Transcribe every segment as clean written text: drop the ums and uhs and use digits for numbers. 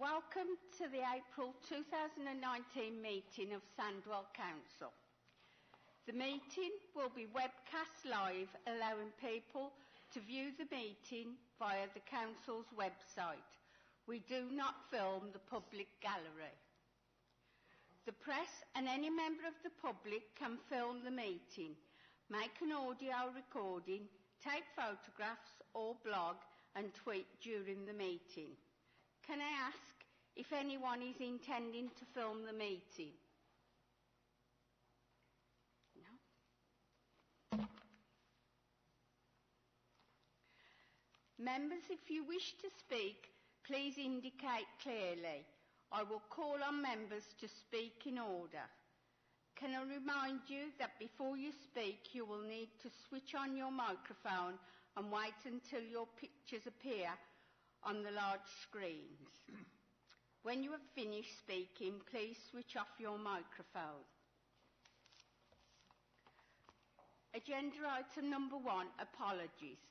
Welcome to the April 2019 meeting of Sandwell Council. The meeting will be webcast live, allowing people to view the meeting via the Council's website. We do not film the public gallery. The press and any member of the public can film the meeting, make an audio recording, take photographs or blog and tweet during the meeting. Can I ask if anyone is intending to film the meeting? No? Members, if you wish to speak, please indicate clearly. I will call on members to speak in order. Can I remind you that before you speak, you will need to switch on your microphone and wait until your pictures appear on the large screens. When you have finished speaking, please switch off your microphone. Agenda item number 1, apologies.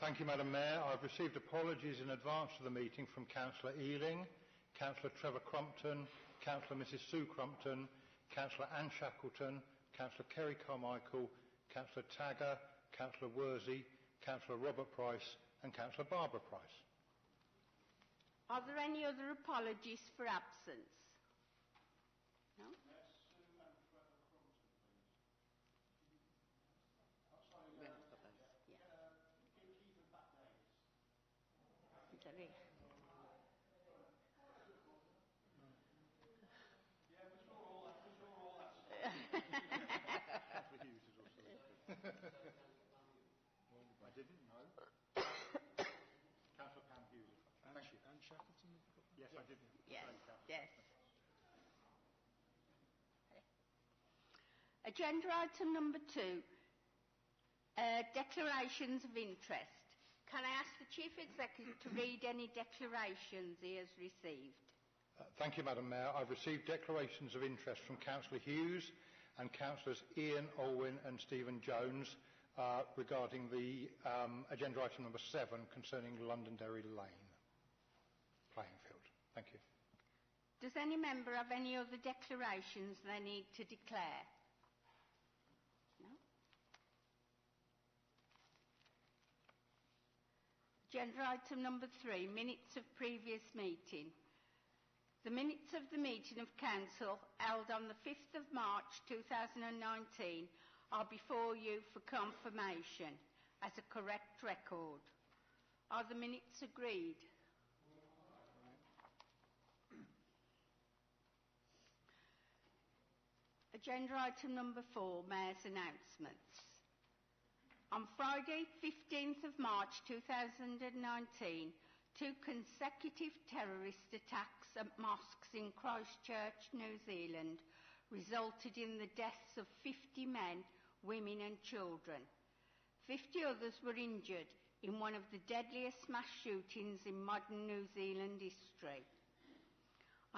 Thank you, Madam Mayor. I've received apologies in advance of the meeting from Councillor Ealing, Councillor Trevor Crumpton, Councillor Mrs Sue Crumpton, Councillor Anne Shackleton, Councillor Kerry Carmichael, Councillor Tagger, Councillor Worsey, Councillor Robert Price and Councillor Barbara Price. Are there any other apologies for absence? No? I didn't know. Councillor Pam Hughes. Thank you. Anne Shackleton? Yes, I did. Yes, yes. Agenda item number 2, declarations of interest. Can I ask the Chief Executive to read any declarations he has received? Thank you, Madam Mayor. I've received declarations of interest from Councillor Hughes and Councillors Ian, Olwyn and Stephen Jones regarding the agenda item number 7 concerning Londonderry Lane playing field. Thank you. Does any member have any other declarations they need to declare? No? Agenda item number 3, minutes of previous meeting. The minutes of the meeting of Council held on the 5th of March 2019 are before you for confirmation as a correct record. Are the minutes agreed? Agenda item number 4, Mayor's announcements. On Friday, 15th of March 2019, 2 consecutive terrorist attacks at mosques in Christchurch, New Zealand, resulted in the deaths of 50 men, women and children. 50 others were injured in one of the deadliest mass shootings in modern New Zealand history.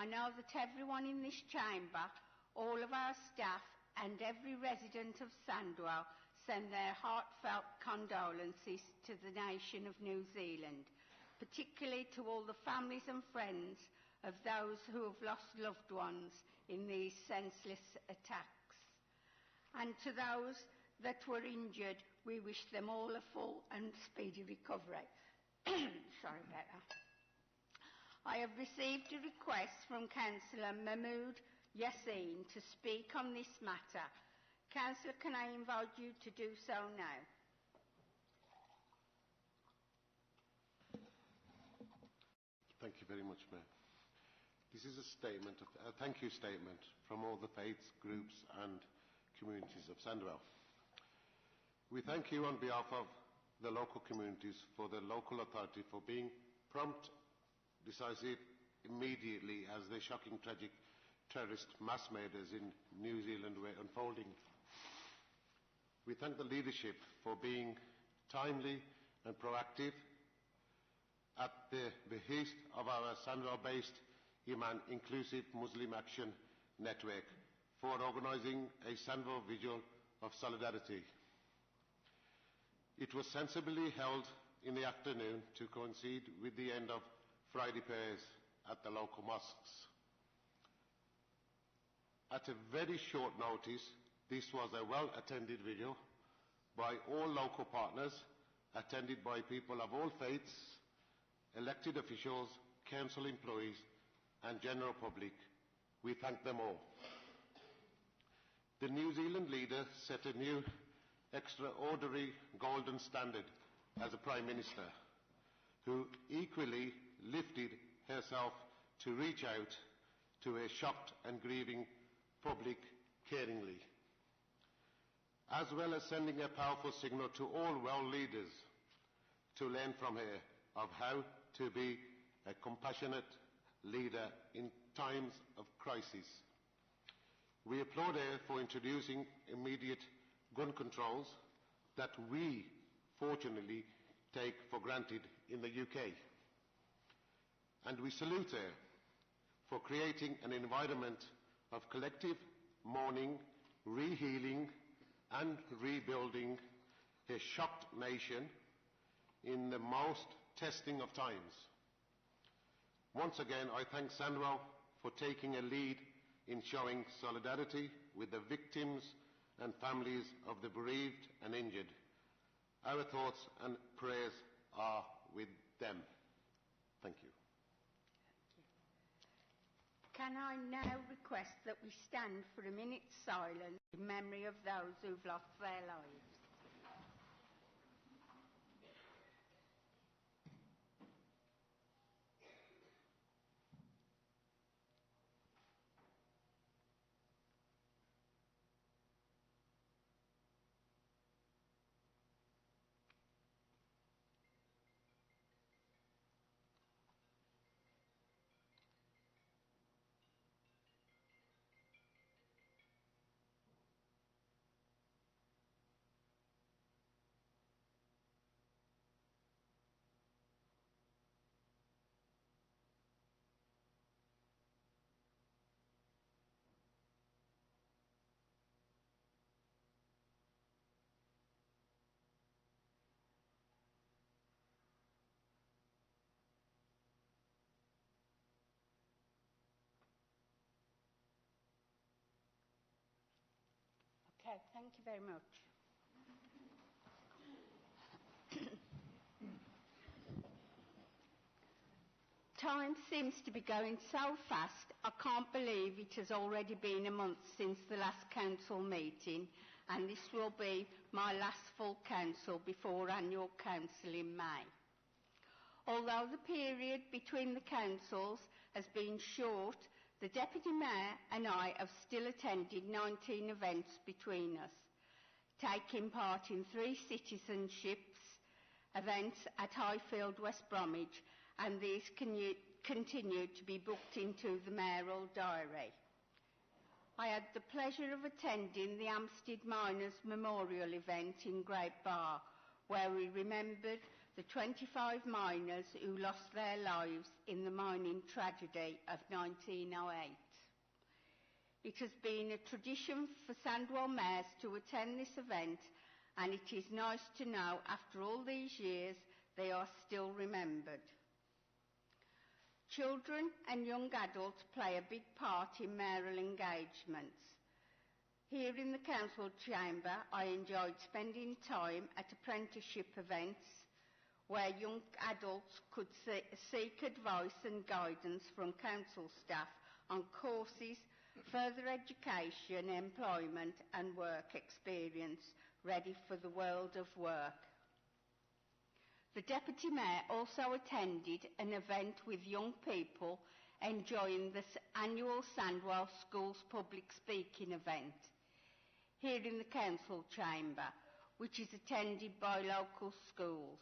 I know that everyone in this chamber, all of our staff and every resident of Sandwell send their heartfelt condolences to the nation of New Zealand, particularly to all the families and friends of those who have lost loved ones in these senseless attacks. And to those that were injured, we wish them all a full and speedy recovery. Sorry about that. I have received a request from Councillor Mahmood Yassin to speak on this matter. Councillor, can I invite you to do so now? Thank you very much, Mayor. This is a statement, a thank you statement from all the faiths, groups and communities of Sandwell. We thank you on behalf of the local communities for the local authority for being prompt, decisive, immediately as the shocking, tragic terrorist mass murders in New Zealand were unfolding. We thank the leadership for being timely and proactive at the behest of our Sandwell-based Iman Inclusive Muslim Action Network for organising a Sandwell Vigil of Solidarity. It was sensibly held in the afternoon to coincide with the end of Friday prayers at the local mosques. At a very short notice, this was a well-attended vigil by all local partners, attended by people of all faiths, elected officials, council employees and general public. We thank them all. The New Zealand leader set a new extraordinary golden standard as a Prime Minister, who equally lifted herself to reach out to a shocked and grieving public caringly, as well as sending a powerful signal to all world leaders to learn from her of how to be a compassionate leader in times of crisis. We applaud her for introducing immediate gun controls that we, fortunately, take for granted in the UK. And we salute her for creating an environment of collective mourning, re-healing and rebuilding a shocked nation in the most testing of times. Once again, I thank Sandwell for taking a lead in showing solidarity with the victims and families of the bereaved and injured. Our thoughts and prayers are with them. Thank you. Can I now request that we stand for a minute's silence in memory of those who've lost their lives? Okay, thank you very much. Time seems to be going so fast, I can't believe it has already been a month since the last council meeting, and this will be my last full council before annual council in May. Although the period between the councils has been short, the Deputy Mayor and I have still attended 19 events between us, taking part in 3 citizenships events at Highfield, West Bromwich, and these continue to be booked into the mayoral diary. I had the pleasure of attending the Hampstead Miners Memorial event in Great Barr, where we remembered the 25 miners who lost their lives in the mining tragedy of 1908. It has been a tradition for Sandwell mayors to attend this event, and it is nice to know after all these years they are still remembered. Children and young adults play a big part in mayoral engagements. Here in the council chamber, I enjoyed spending time at apprenticeship events where young adults could seek advice and guidance from council staff on courses, further education, employment and work experience ready for the world of work. The Deputy Mayor also attended an event with young people enjoying the annual Sandwell Schools Public Speaking event here in the council chamber, which is attended by local schools.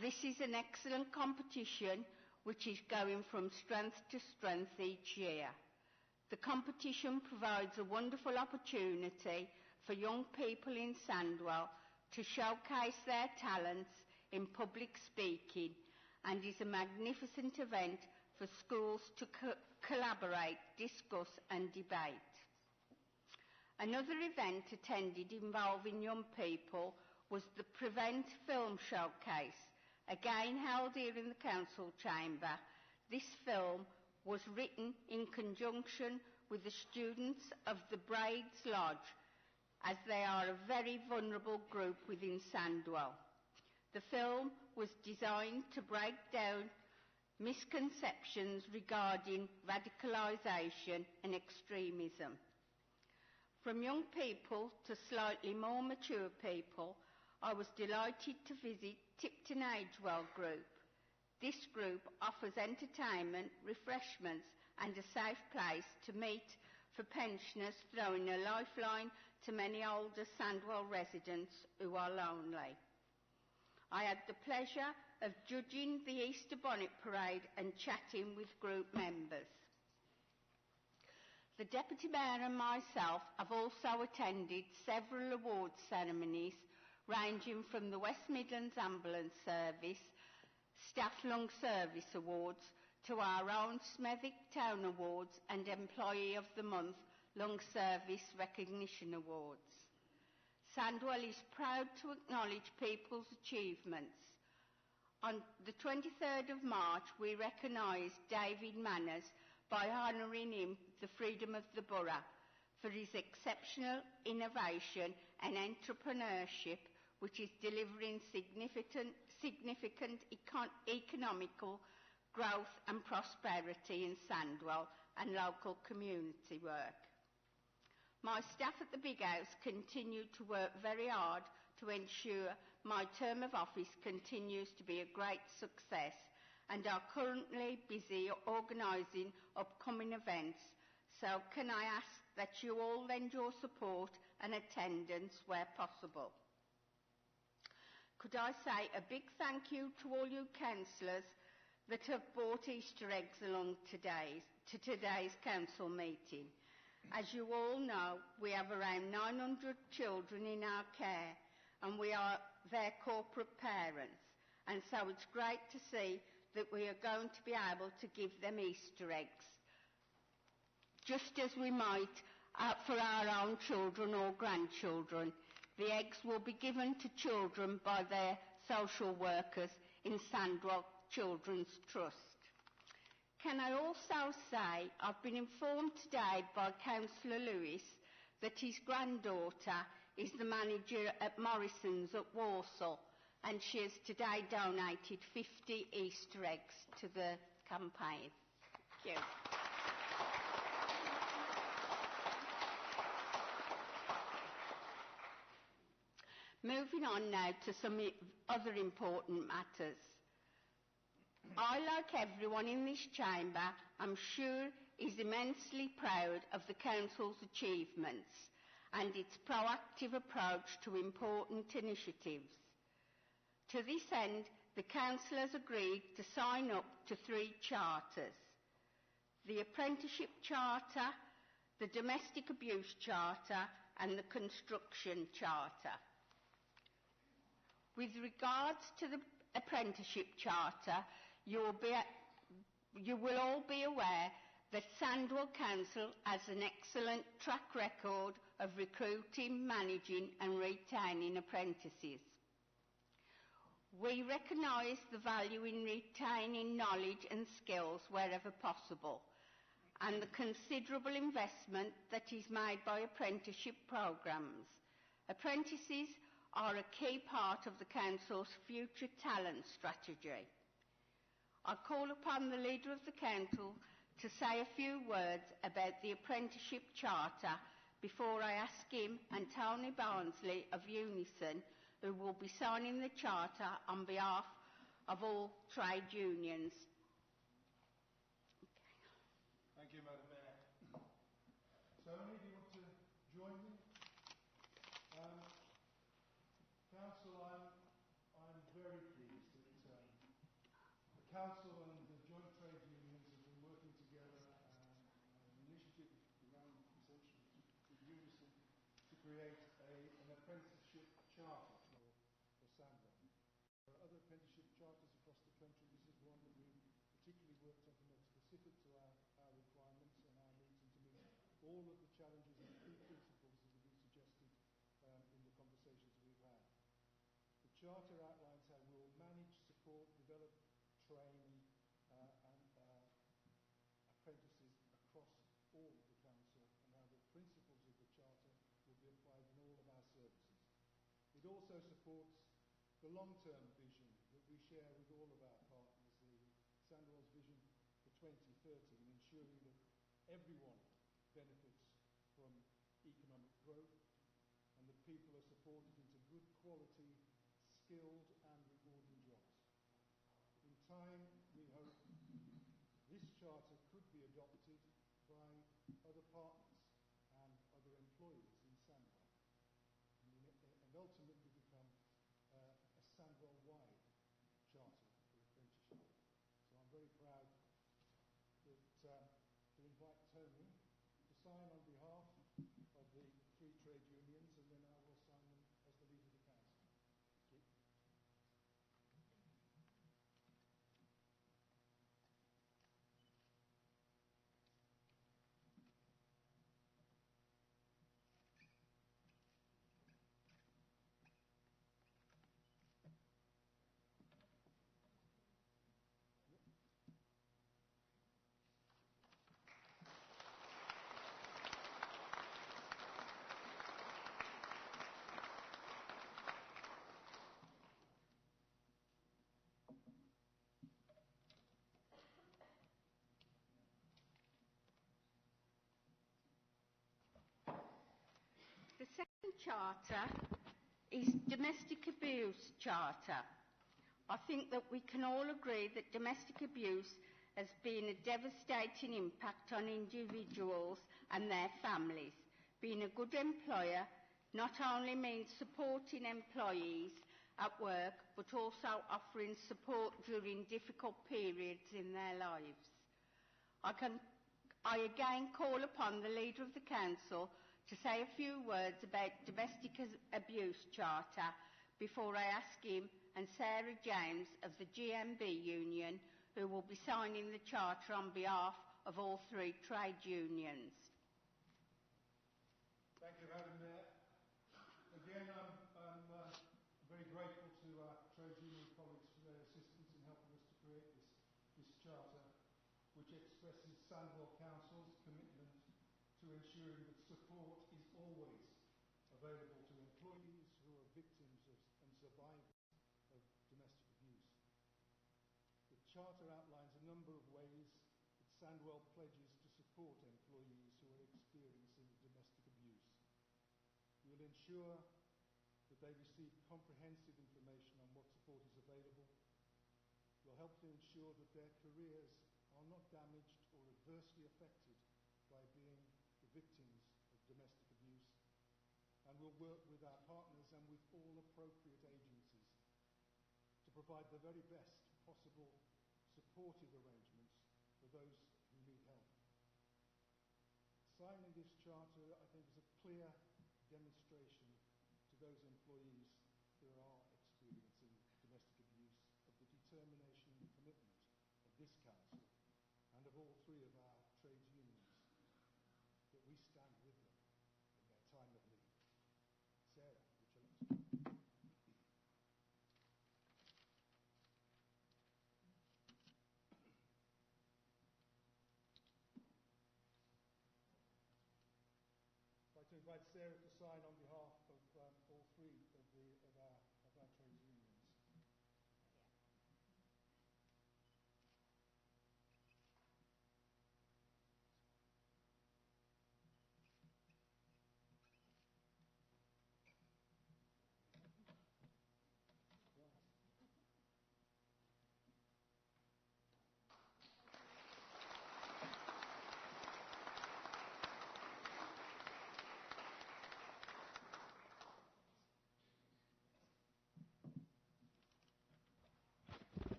This is an excellent competition which is going from strength to strength each year. The competition provides a wonderful opportunity for young people in Sandwell to showcase their talents in public speaking, and is a magnificent event for schools to collaborate, discuss and debate. Another event attended involving young people was the Prevent Film Showcase, again held here in the council chamber. This film was written in conjunction with the students of the Braids Lodge, as they are a very vulnerable group within Sandwell. The film was designed to break down misconceptions regarding radicalisation and extremism. From young people to slightly more mature people, I was delighted to visit Tipton Agewell Group. This group offers entertainment, refreshments and a safe place to meet for pensioners, throwing a lifeline to many older Sandwell residents who are lonely. I had the pleasure of judging the Easter Bonnet Parade and chatting with group members. The Deputy Mayor and myself have also attended several awards ceremonies ranging from the West Midlands Ambulance Service Staff Long Service Awards to our own Smethwick Town Awards and Employee of the Month Long Service Recognition Awards. Sandwell is proud to acknowledge people's achievements. On the 23rd of March, we recognised David Manners by honouring him the Freedom of the Borough for his exceptional innovation and entrepreneurship, which is delivering significant economical growth and prosperity in Sandwell and local community work. My staff at the Big House continue to work very hard to ensure my term of office continues to be a great success and are currently busy organising upcoming events. So can I ask that you all lend your support and attendance where possible? Could I say a big thank you to all you councillors that have brought Easter eggs along to today's council meeting. As you all know, we have around 900 children in our care and we are their corporate parents, and so it's great to see that we are going to be able to give them Easter eggs, just as we might for our own children or grandchildren. The eggs will be given to children by their social workers in Sandwell Children's Trust. Can I also say I've been informed today by Councillor Lewis that his granddaughter is the manager at Morrison's at Walsall, and she has today donated 50 Easter eggs to the campaign. Thank you. Moving on now to some other important matters. I, like everyone in this chamber, am sure is immensely proud of the Council's achievements and its proactive approach to important initiatives. To this end, the Council has agreed to sign up to 3 charters: the Apprenticeship Charter, the Domestic Abuse Charter and the Construction Charter. With regards to the Apprenticeship Charter, you will all be aware that Sandwell Council has an excellent track record of recruiting, managing and retaining apprentices. We recognise the value in retaining knowledge and skills wherever possible, and the considerable investment that is made by apprenticeship programmes. Apprentices are a key part of the Council's future talent strategy. I call upon the Leader of the Council to say a few words about the Apprenticeship Charter before I ask him and Tony Barnsley of Unison, who will be signing the Charter on behalf of all trade unions. Thank you, Madam Mayor. Tony, do you want to join me? Council, I'm very pleased that the Council and the joint trade unions have been working together an initiative began essentially with Unison to create an apprenticeship charter for Sandwell. There are other apprenticeship charters across the country. This is one that we particularly worked on to make specific to our requirements and our needs and to meet all of the challenges and key principles that have been suggested in the conversations we've had. The Charter outlines how we will manage, support, develop, train also supports the long-term vision that we share with all of our partners, the Sandwell's vision for 2030, in ensuring that everyone benefits from economic growth and that people are supported into good quality, skilled and rewarding jobs. In time, we hope this charter could be adopted by other partners and other employees in Sandwell and ultimately become a Sandwell-wide charter for apprenticeship. So I'm very proud that, to invite Tony to sign on behalf of the three trade unions, and then I will sign them as the leader of the council. Thank you. The second charter is Domestic Abuse Charter. I think that we can all agree that domestic abuse has been a devastating impact on individuals and their families. Being a good employer not only means supporting employees at work, but also offering support during difficult periods in their lives. I again call upon the Leader of the Council to say a few words about Domestic Abuse Charter before I ask him and Sarah James of the GMB Union, who will be signing the charter on behalf of all three trade unions. Thank you, Madam Mayor. Again, I'm very grateful to our trade union colleagues for their assistance in helping us to create this charter, which expresses Sandwell Council's commitment to ensuring that support is always available to employees who are victims of and survivors of domestic abuse. The Charter outlines a number of ways that Sandwell pledges to support employees who are experiencing domestic abuse. We will ensure that they receive comprehensive information on what support is available. We'll help to ensure that their careers are not damaged or adversely affected by being the victims of domestic abuse, and we'll work with our partners and with all appropriate agencies to provide the very best possible supportive arrangements for those who need help. Signing this charter, I think, is a clear demonstration to those employees who are experiencing domestic abuse of the determination and commitment of this council and of all three of our trade unions, that we stand with them in their time of need. Sarah, would you like to? I'd like to invite Sarah to sign on behalf of all three of our trade unions.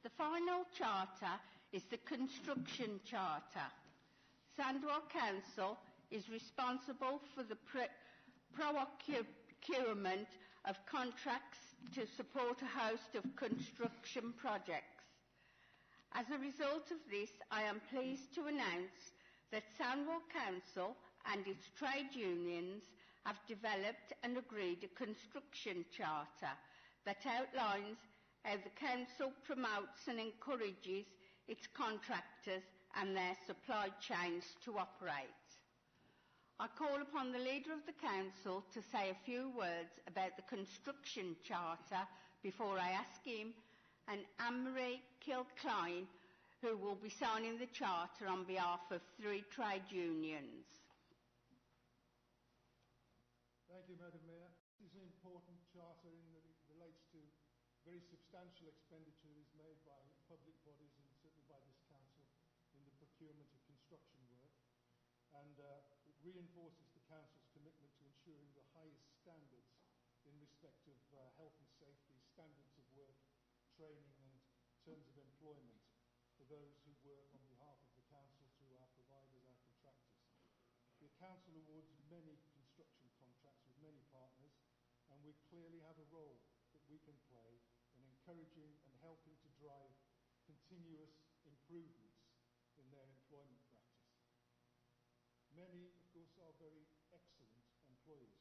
The final charter is the Construction Charter. Sandwell Council is responsible for the procurement of contracts to support a host of construction projects. As a result of this, I am pleased to announce that Sandwell Council and its trade unions have developed and agreed a construction charter that outlines how the Council promotes and encourages its contractors and their supply chains to operate. I call upon the Leader of the Council to say a few words about the construction charter before I ask him and Anne-Marie Kilcline, who will be signing the charter on behalf of 3 trade unions. Thank you, Madam Mayor. This is an important charter in that it relates to very substantial expenditures made by public bodies and certainly by this council in the procurement of construction work. And it reinforces the council's commitment to ensuring the highest standards in respect of health and safety, standards of work, training and terms of employment for those who work on behalf of the council through our providers, our contractors. The council awards many construction contracts with many partners, and we clearly have a role that we can play in encouraging and helping to drive continuous improvements in their employment practice. Many, of course, are very excellent employers,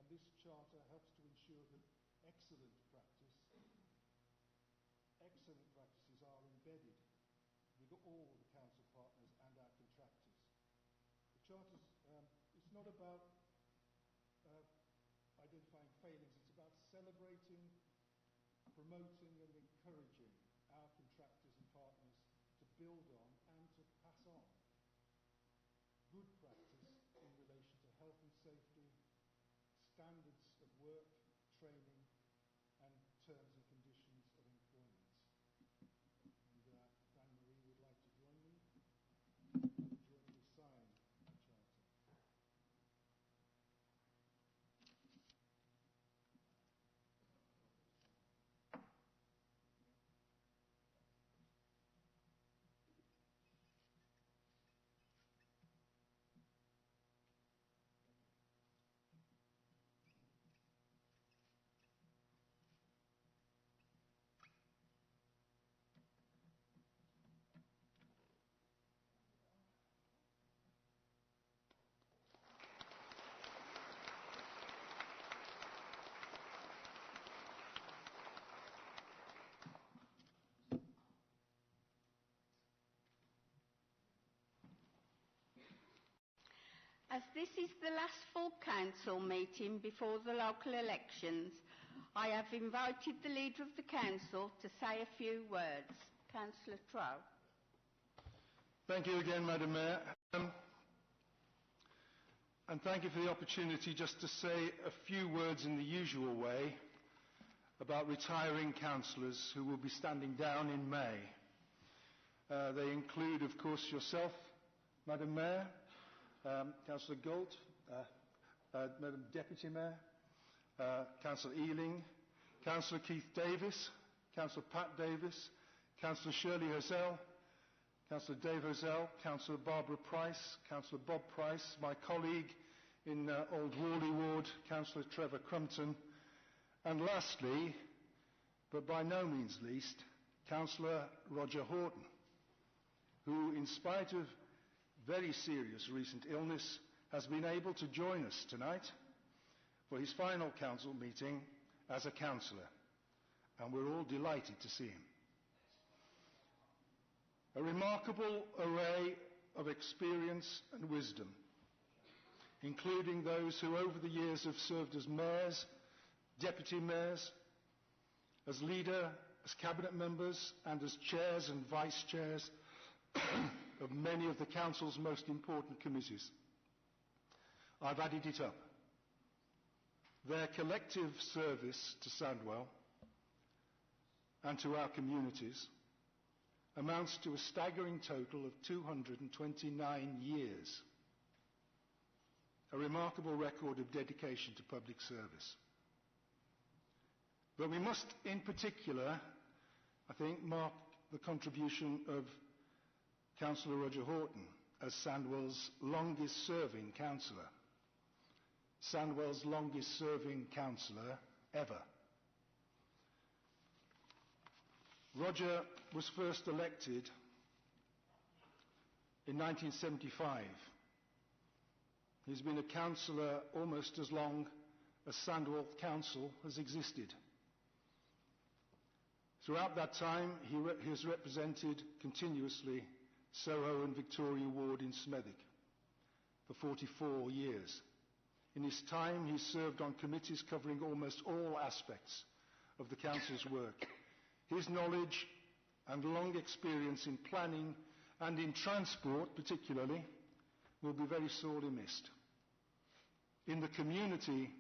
and this charter helps to ensure that excellent practices are embedded with all the council partners and our contractors. The charter it's not about identifying failings, it's about celebrating, promoting and encouraging our contractors and partners to build on and to pass on good practice in relation to health and safety, standards of work, training and terms and conditions of employment. And Anne-Marie would like to join me and jointly sign the charter. As this is the last full council meeting before the local elections, I have invited the Leader of the Council to say a few words. Councillor Trow. Thank you again, Madam Mayor. And thank you for the opportunity just to say a few words in the usual way about retiring councillors who will be standing down in May. They include, of course, yourself, Madam Mayor, Councillor Galt, Madam Deputy Mayor, Councillor Ealing, Councillor Keith Davis, Councillor Pat Davis, Councillor Shirley Hozell, Councillor Dave Hozell, Councillor Barbara Price, Councillor Bob Price, my colleague in Old Worley Ward, Councillor Trevor Crumpton, and lastly, but by no means least, Councillor Roger Horton, who, in spite of very serious recent illness, has been able to join us tonight for his final council meeting as a councillor, and we're all delighted to see him. A remarkable array of experience and wisdom, including those who over the years have served as mayors, deputy mayors, as leader, as cabinet members, and as chairs and vice chairs of many of the council's most important committees. I've added it up. Their collective service to Sandwell and to our communities amounts to a staggering total of 229 years. A remarkable record of dedication to public service. But we must, in particular, I think, mark the contribution of Councillor Roger Horton as Sandwell's longest-serving councillor. Sandwell's longest-serving councillor ever. Roger was first elected in 1975. He's been a councillor almost as long as Sandwell Council has existed. Throughout that time, he has represented continuously Soho and Victoria Ward in Smethwick, for 44 years. In his time, he served on committees covering almost all aspects of the Council's work. His knowledge and long experience in planning and in transport particularly will be very sorely missed. In the community,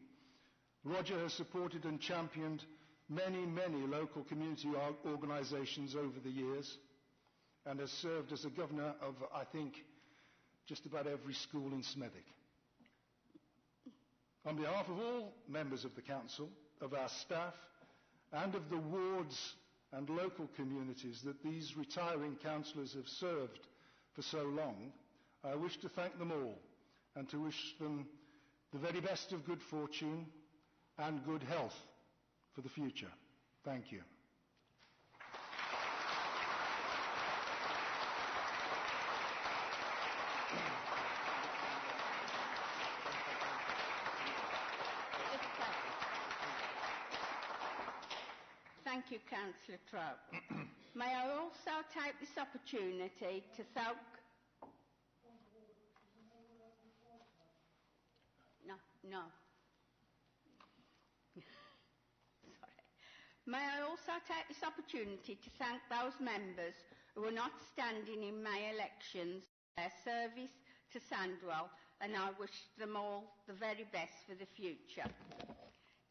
Roger has supported and championed many, many local community organisations over the years and has served as a governor of, I think, just about every school in Smethwick. On behalf of all members of the Council, of our staff and of the wards and local communities that these retiring councillors have served for so long, I wish to thank them all and to wish them the very best of good fortune and good health for the future. Thank you. Thank you, Councillor Trout. May I also take this opportunity to thank... No. Sorry. May I also take this opportunity to thank those members who are not standing in May elections for their service to Sandwell, and I wish them all the very best for the future.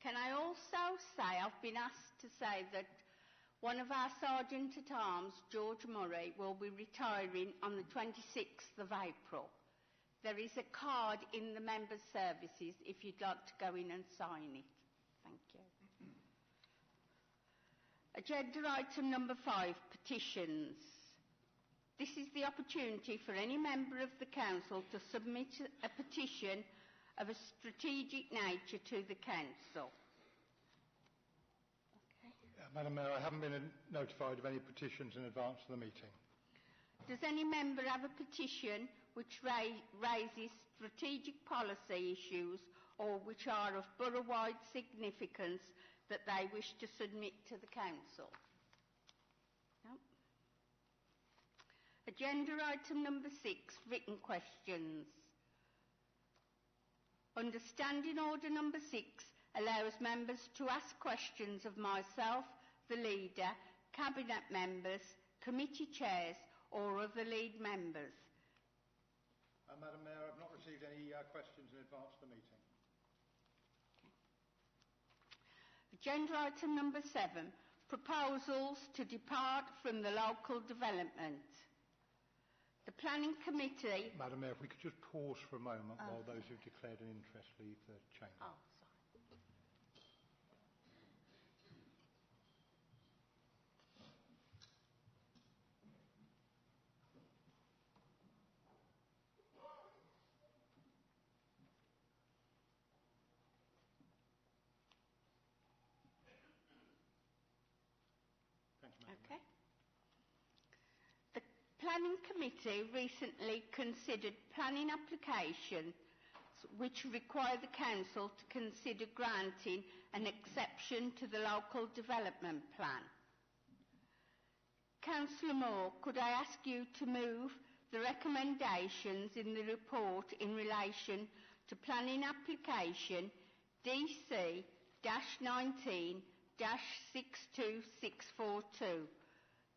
Can I also say, I've been asked to say that one of our Sergeant-at-Arms, George Murray, will be retiring on the 26th of April. There is a card in the members' services if you'd like to go in and sign it. Thank you. Agenda item number 5, petitions. This is the opportunity for any member of the Council to submit a petition of a strategic nature to the Council. Okay. Madam Mayor, I haven't been notified of any petitions in advance of the meeting. Does any member have a petition which raises strategic policy issues or which are of borough-wide significance that they wish to submit to the Council? No. Agenda item number 6, written questions. Under Standing Order number 6 allows members to ask questions of myself, the leader, cabinet members, committee chairs or other lead members. Madam Mayor, I've not received any questions in advance of the meeting. Agenda item number 7, proposals to depart from the local development. The Planning Committee... Madam Mayor, if we could just pause for a moment while those who've declared an interest leave the chamber. Oh, sorry. Thank you, Madam Okay. The Planning Committee recently considered planning applications which require the Council to consider granting an exception to the local development plan. Councillor Moore, could I ask you to move the recommendations in the report in relation to planning application DC-19-62642,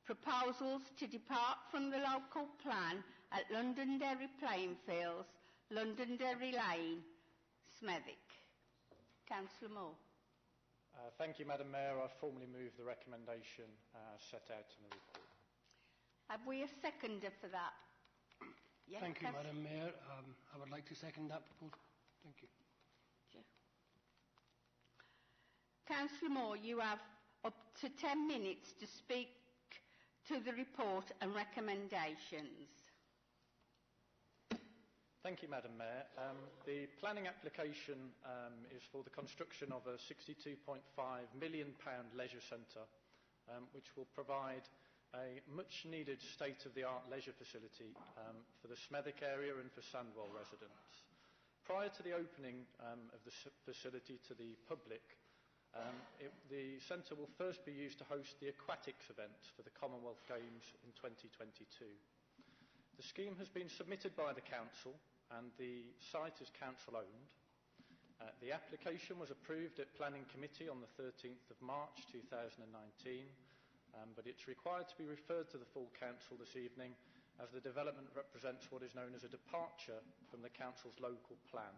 proposals to depart from the local plan at Londonderry Plainfields, Londonderry Lane, Smethwick. Councillor Moore. Thank you, Madam Mayor. I formally move the recommendation set out in the report. Have we a seconder for that? Yes, Thank you, Madam Mayor. I would like to second that proposal. Thank you. Councillor Moore, you have up to 10 minutes to speak to the report and recommendations. Thank you, Madam Mayor. The planning application is for the construction of a £62.5 million leisure centre, which will provide a much-needed state-of-the-art leisure facility for the Smethwick area and for Sandwell residents. Prior to the opening of the facility to the public, the centre will first be used to host the aquatics event for the Commonwealth Games in 2022. The scheme has been submitted by the Council and the site is council-owned. The application was approved at Planning Committee on the 13th of March 2019, but it's required to be referred to the full council this evening as the development represents what is known as a departure from the council's local plan.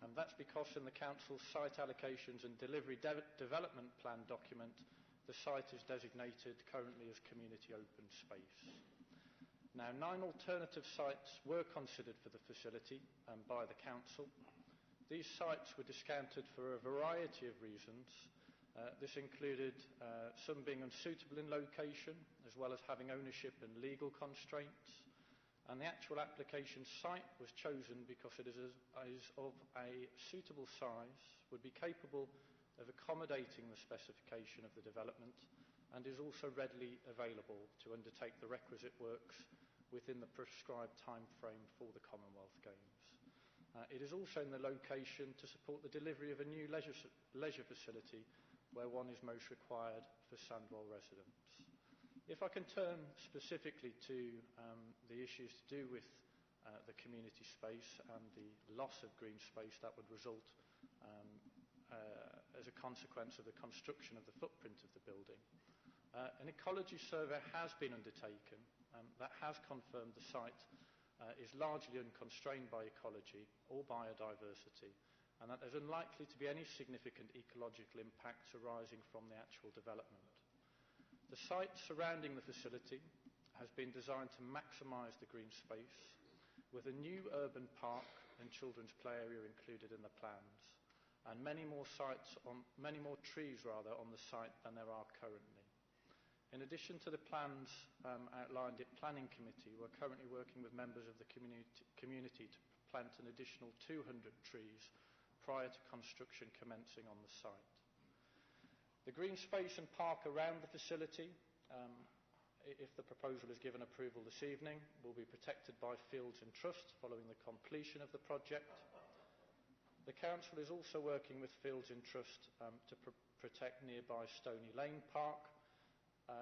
And that's because in the council's site allocations and delivery development plan document, the site is designated currently as community open space. Now, 9 alternative sites were considered for the facility by the council. These sites were discounted for a variety of reasons. This included some being unsuitable in location, as well as having ownership and legal constraints. And the actual application site was chosen because it is of a suitable size, would be capable of accommodating the specification of the development, and is also readily available to undertake the requisite works within the prescribed time frame for the Commonwealth Games. It is also in the location to support the delivery of a new leisure facility where one is most required for Sandwell residents. If I can turn specifically to the issues to do with the community space and the loss of green space that would result as a consequence of the construction of the footprint of the building. An ecology survey has been undertaken that has confirmed the site is largely unconstrained by ecology or biodiversity, and that there's unlikely to be any significant ecological impacts arising from the actual development. The site surrounding the facility has been designed to maximise the green space, with a new urban park and children's play area included in the plans, and many more trees on the site than there are currently. In addition to the plans outlined at Planning Committee, we're currently working with members of the community to plant an additional 200 trees prior to construction commencing on the site. The green space and park around the facility, if the proposal is given approval this evening, will be protected by Fields and Trust following the completion of the project. The Council is also working with Fields and Trust to protect nearby Stony Lane Park,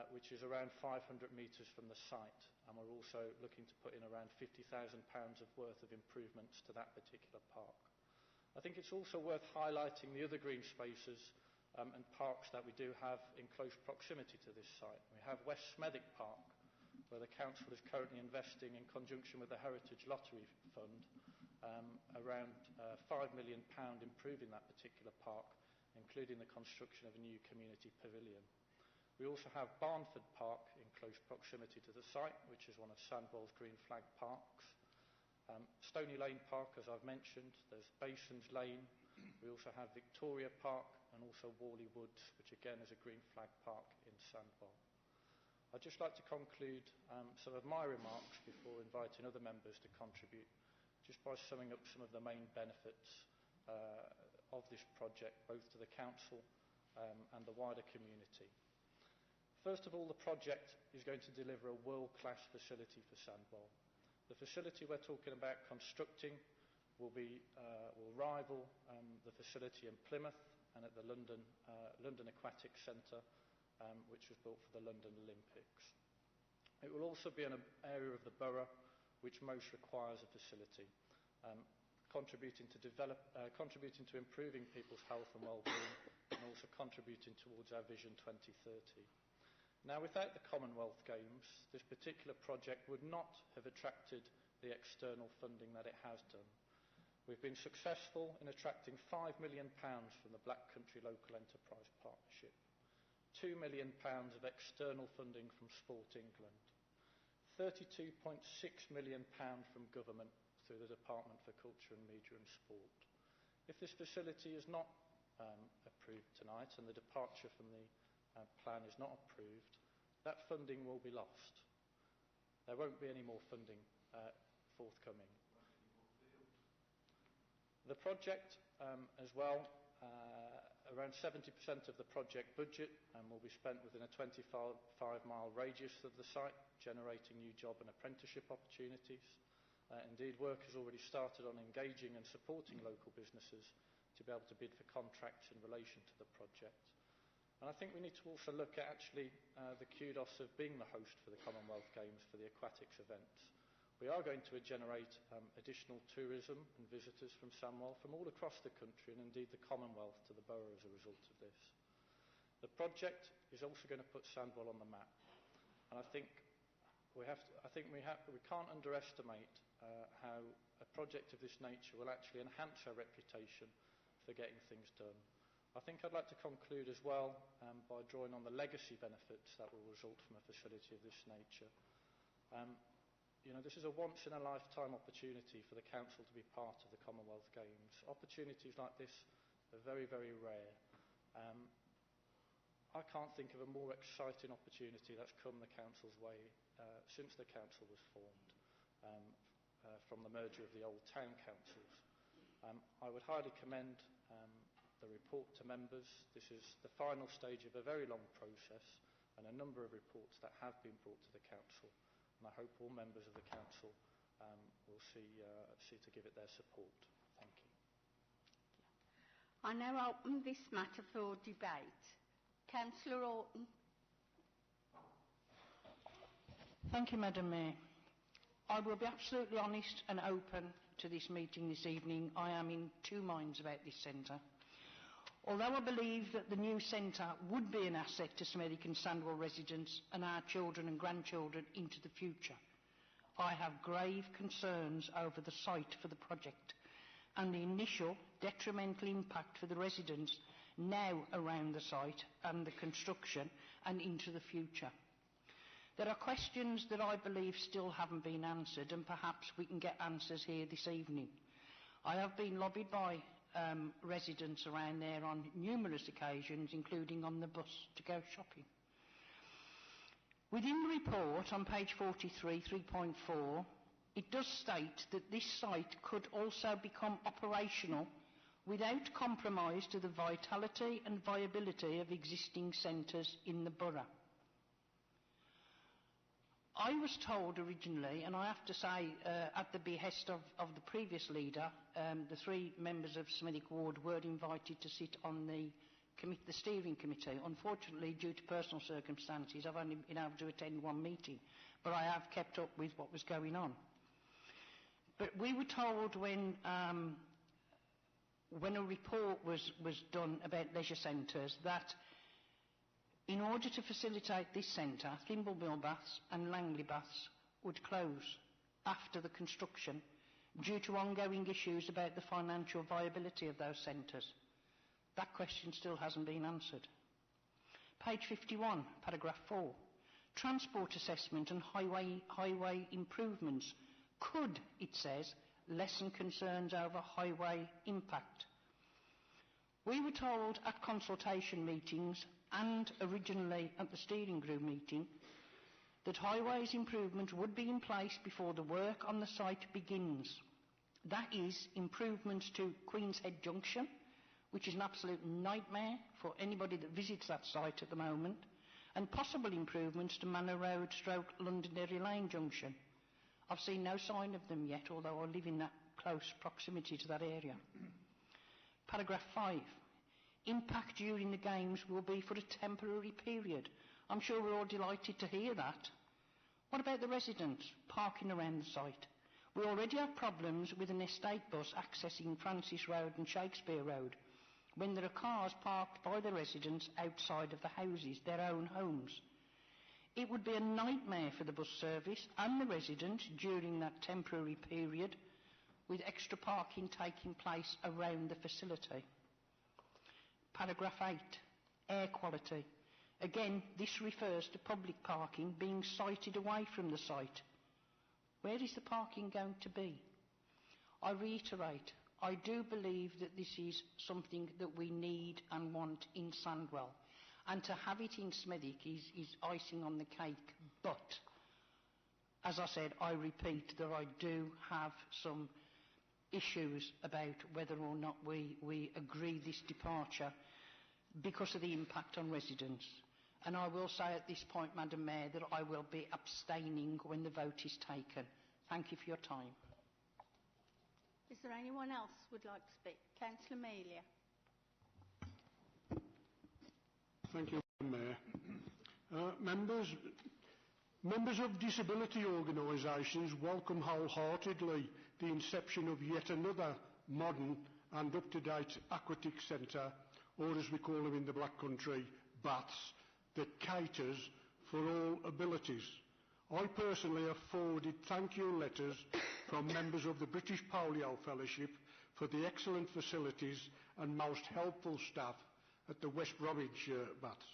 which is around 500 metres from the site, and we're also looking to put in around £50,000 of worth of improvements to that particular park. I think it's also worth highlighting the other green spaces and parks that we do have in close proximity to this site. We have West Smethwick Park, where the Council is currently investing in conjunction with the Heritage Lottery Fund around £5 million improving that particular park, including the construction of a new community pavilion. We also have Barnford Park in close proximity to the site, which is one of Sandwell's green flag parks. Stony Lane Park, as I've mentioned, there's Basins Lane. We also have Victoria Park and also Worley Woods, which again is a green flag park in Sandwell. I'd just like to conclude some of my remarks before inviting other members to contribute, just by summing up some of the main benefits of this project, both to the Council and the wider community. First of all, the project is going to deliver a world-class facility for Sandwell. The facility we're talking about constructing will rival the facility in Plymouth and at the London Aquatic Centre, which was built for the London Olympics. It will also be in an area of the borough which most requires a facility, contributing to improving people's health and well-being, and also contributing towards our Vision 2030. Now, without the Commonwealth Games, this particular project would not have attracted the external funding that it has done. We've been successful in attracting £5 million from the Black Country Local Enterprise Partnership, £2 million of external funding from Sport England, £32.6 million from government through the Department for Culture and Media and Sport. If this facility is not approved tonight and the departure from the plan is not approved, that funding will be lost. There won't be any more funding forthcoming. The project as well, around 70% of the project budget will be spent within a 25-mile radius of the site, generating new job and apprenticeship opportunities. Indeed, work has already started on engaging and supporting local businesses to be able to bid for contracts in relation to the project. And I think we need to also look at actually the kudos of being the host for the Commonwealth Games for the aquatics events. We are going to generate additional tourism and visitors from Sandwell from all across the country and indeed the Commonwealth to the borough as a result of this. The project is also going to put Sandwell on the map, and I think we can't underestimate how a project of this nature will actually enhance our reputation for getting things done. I think I'd like to conclude as well by drawing on the legacy benefits that will result from a facility of this nature. This is a once-in-a-lifetime opportunity for the Council to be part of the Commonwealth Games. Opportunities like this are very, very rare. I can't think of a more exciting opportunity that's come the Council's way since the Council was formed from the merger of the old town councils. I would highly commend the report to members. This is the final stage of a very long process and a number of reports that have been brought to the Council. And I hope all members of the Council will see to give it their support. Thank you. I now open this matter for debate. Councillor Orton. Thank you, Madam Mayor. I will be absolutely honest and open to this meeting this evening. I am in two minds about this centre. Although I believe that the new centre would be an asset to Smethwick and Sandwell residents and our children and grandchildren into the future, I have grave concerns over the site for the project and the initial detrimental impact for the residents now around the site and the construction and into the future. There are questions that I believe still haven't been answered, and perhaps we can get answers here this evening. I have been lobbied by residents around there on numerous occasions, including on the bus to go shopping. Within the report on page 43, 3.4, it does state that this site could also become operational without compromise to the vitality and viability of existing centres in the borough. I was told originally, and I have to say at the behest of the previous leader, the three members of Smethwick Ward were invited to sit on the steering committee. Unfortunately, due to personal circumstances, I've only been able to attend one meeting, but I have kept up with what was going on. But we were told when a report was done about leisure centres that in order to facilitate this centre, Thimble Mill Baths and Langley Baths would close after the construction due to ongoing issues about the financial viability of those centres. That question still hasn't been answered. Page 51, paragraph 4. Transport assessment and highway improvements could, it says, lessen concerns over highway impact. We were told at consultation meetings and originally at the steering group meeting that highways improvement would be in place before the work on the site begins. That is, improvements to Queen's Head Junction, which is an absolute nightmare for anybody that visits that site at the moment, and possible improvements to Manor Road / Londonderry Lane Junction. I've seen no sign of them yet, although I live in that close proximity to that area. Paragraph 5. Impact during the Games will be for a temporary period. I'm sure we're all delighted to hear that. What about the residents parking around the site? We already have problems with an estate bus accessing Francis Road and Shakespeare Road when there are cars parked by the residents outside of the houses, their own homes. It would be a nightmare for the bus service and the residents during that temporary period, with extra parking taking place around the facility. Paragraph 8, air quality. Again, this refers to public parking being sited away from the site. Where is the parking going to be? I reiterate, I do believe that this is something that we need and want in Sandwell. And to have it in Smethwick is icing on the cake. But, as I said, I repeat that I do have some issues about whether or not we agree this departure because of the impact on residents. And I will say at this point, Madam Mayor, that I will be abstaining when the vote is taken. Thank you for your time. Is there anyone else who would like to speak? Councillor Melia. Thank you, Madam Mayor. Members, Members of disability organisations welcome wholeheartedly the inception of yet another modern and up-to-date aquatic centre, or as we call them in the Black Country, baths, that caters for all abilities. I personally have forwarded thank you letters from members of the British Polio Fellowship for the excellent facilities and most helpful staff at the West Bromwich baths.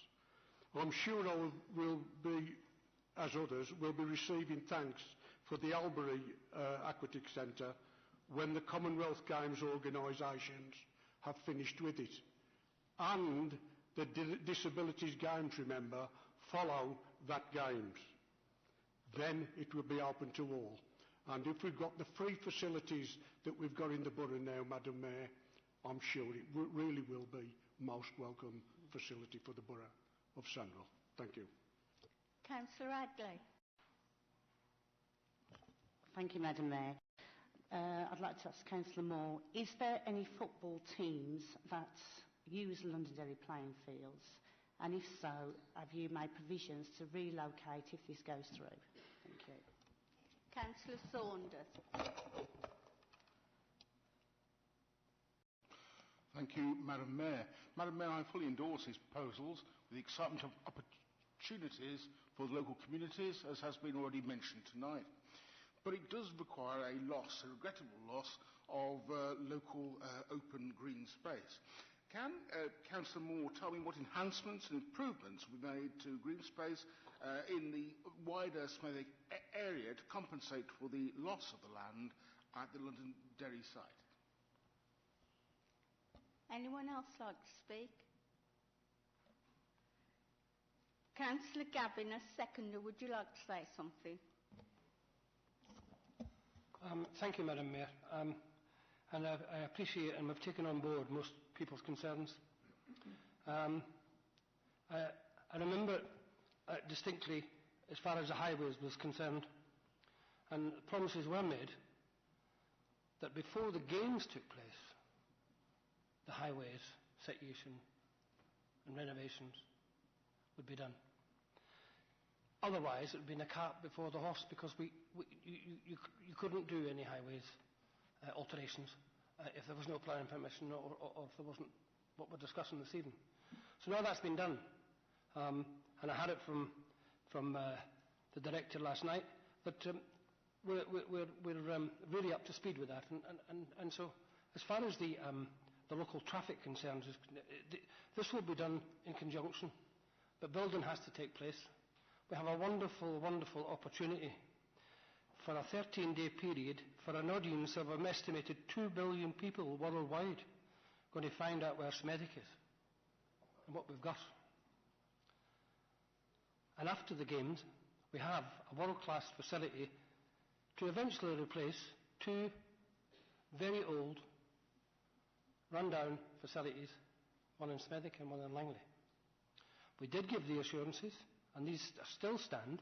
I'm sure I will be, as others, will be receiving thanks for the Albury Aquatic Centre when the Commonwealth Games organisations have finished with it. And the Disabilities Games, remember, follow that Games. Then it will be open to all. And if we've got the free facilities that we've got in the borough now, Madam Mayor, I'm sure it really will be most welcome facility for the borough of Sandwell. Thank you. Councillor Adley. Thank you, Madam Mayor. I'd like to ask Councillor Moore, is there any football teams that use Londonderry playing fields? And if so, have you made provisions to relocate if this goes through? Thank you. Councillor Saunders. Thank you, Madam Mayor. Madam Mayor, I fully endorse these proposals with the excitement of opportunities for the local communities, as has been already mentioned tonight. But it does require a loss, a regrettable loss, of local open green space. Can Councillor Moore tell me what enhancements and improvements will be made to green space in the wider Smethwick area to compensate for the loss of the land at the Londonderry site? Anyone else like to speak? Councillor Gavin, as seconder, would you like to say something? Thank you, Madam Mayor. And I appreciate and we've taken on board most people's concerns. I remember distinctly as far as the highways was concerned, and promises were made that before the games took place, the highways situation and renovations would be done. Otherwise, it would have been a cart before the horse, because you couldn't do any highways alterations if there was no planning permission or if there wasn't what we're discussing this evening. So now that's been done, and I had it from the director last night, but we're really up to speed with that, and so as far as the local traffic concerns, this will be done in conjunction, but building has to take place. We have a wonderful, wonderful opportunity for a 13-day period for an audience of an estimated 2 billion people worldwide going to find out where Smethwick is and what we've got. And after the Games, we have a world-class facility to eventually replace two very old, run-down facilities, one in Smethwick and one in Langley. We did give the assurances, and these still stand,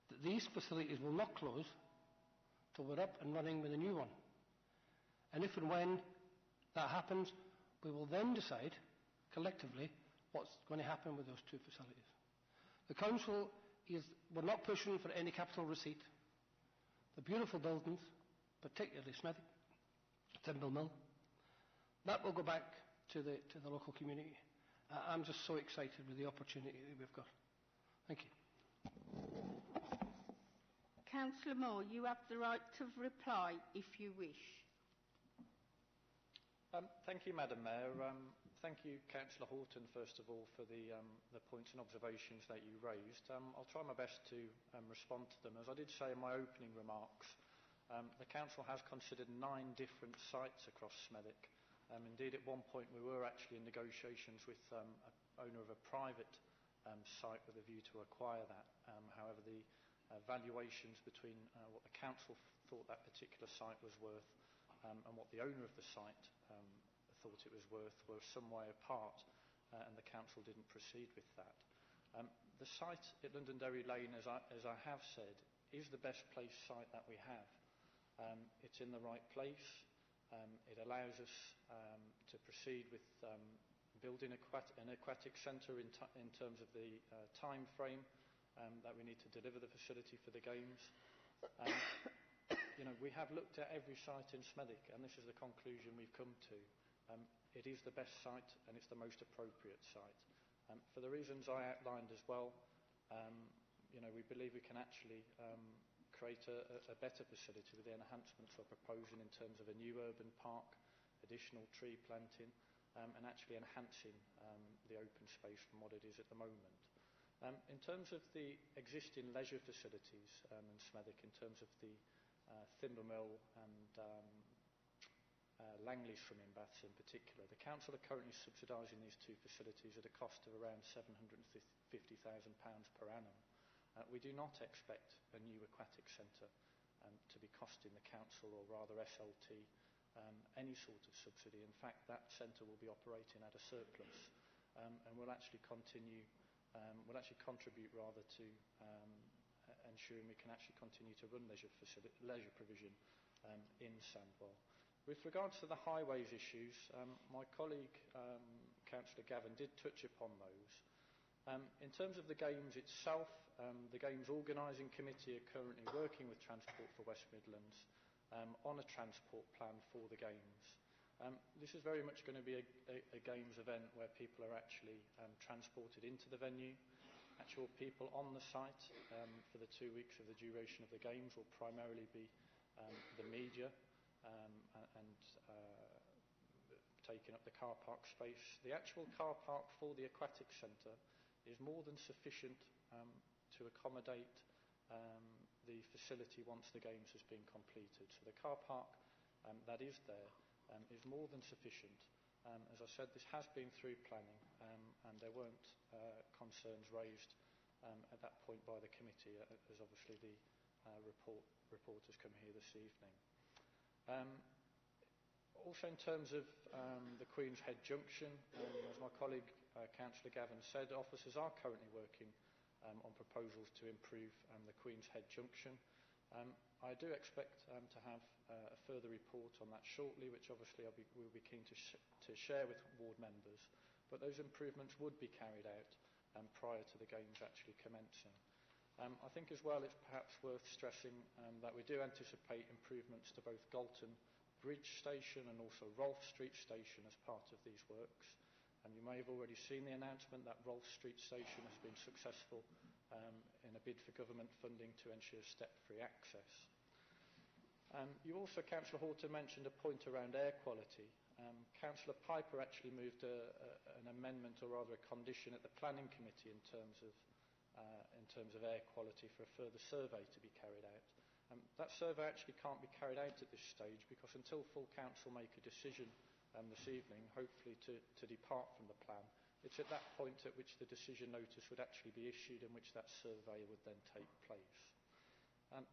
that these facilities will not close till we're up and running with a new one. And if and when that happens, we will then decide collectively what's going to happen with those two facilities. The council we're not pushing for any capital receipt. The beautiful buildings, particularly Smethwick, Thimble Mill, that will go back to the local community. I'm just so excited with the opportunity that we've got. Thank you. Councillor Moore, you have the right to reply if you wish. Thank you, Madam Mayor. Thank you, Councillor Horton, first of all, for the points and observations that you raised. I'll try my best to respond to them. As I did say in my opening remarks, the Council has considered 9 different sites across Smethwick. Indeed, at one point we were actually in negotiations with an owner of a private site with a view to acquire that. However, the valuations between what the council thought that particular site was worth and what the owner of the site thought it was worth were some way apart, and the council didn't proceed with that. The site at Londonderry Lane, as I have said, is the best placed site that we have. It's in the right place. It allows us to proceed with building an aquatic centre in terms of the time frame that we need to deliver the facility for the games. We have looked at every site in Smethwick, and this is the conclusion we've come to. It is the best site, and it's the most appropriate site. For the reasons I outlined as well, we believe we can actually create a better facility with the enhancements we're proposing in terms of a new urban park, additional tree planting, and actually enhancing the open space from what it is at the moment. In terms of the existing leisure facilities in Smethwick, in terms of the Thimble Mill and Langley swimming baths in particular, the council are currently subsidising these two facilities at a cost of around £750,000 per annum. We do not expect a new aquatic centre to be costing the council, or rather SLT, any sort of subsidy. In fact, that centre will be operating at a surplus and will actually contribute rather to ensuring we can actually continue to run leisure provision in Sandwell. With regards to the highways issues, my colleague, Councillor Gavin, did touch upon those. In terms of the Games itself, the Games Organising Committee are currently working with Transport for West Midlands on a transport plan for the Games. This is very much going to be a Games event where people are actually transported into the venue. Actual people on the site for the 2 weeks of the duration of the Games will primarily be the media and taking up the car park space. The actual car park for the aquatic centre is more than sufficient to accommodate the facility once the Games has been completed. So the car park that is there is more than sufficient. As I said, this has been through planning and there weren't concerns raised at that point by the committee, as obviously the report has come here this evening. Also in terms of the Queen's Head Junction, as my colleague Councillor Gavin said, officers are currently working on proposals to improve the Queen's Head Junction. I do expect to have a further report on that shortly, which obviously we'll be keen to share with ward members, but those improvements would be carried out prior to the Games actually commencing. I think as well it's perhaps worth stressing that we do anticipate improvements to both Galton Bridge Station and also Rolfe Street Station as part of these works. You may have already seen the announcement that Rolfe Street Station has been successful in a bid for government funding to ensure step-free access. You also, Councillor Horton, mentioned a point around air quality. Councillor Piper actually moved an amendment, or rather a condition, at the Planning Committee in terms of air quality for a further survey to be carried out. That survey actually can't be carried out at this stage because until full council make a decision this evening, hopefully to depart from the plan, it's at that point at which the decision notice would actually be issued in which that survey would then take place.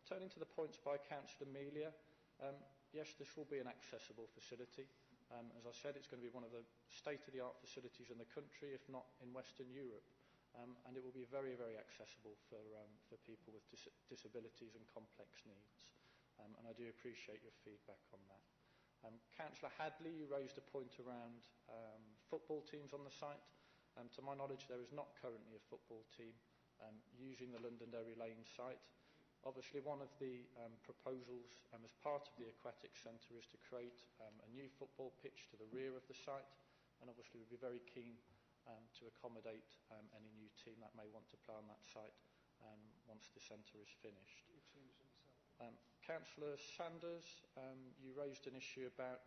Turning to the points by Councillor Melia, yes, this will be an accessible facility. As I said, it's going to be one of the state-of-the-art facilities in the country, if not in Western Europe. And it will be very, very accessible for people with disabilities and complex needs. And I do appreciate your feedback on that. Councillor Hadley, you raised a point around football teams on the site. To my knowledge, there is not currently a football team using the Londonderry Lane site. Obviously, one of the proposals as part of the aquatic centre is to create a new football pitch to the rear of the site, and obviously we'd be very keen to accommodate any new team that may want to play on that site once the centre is finished. Councillor Sanders, you raised an issue about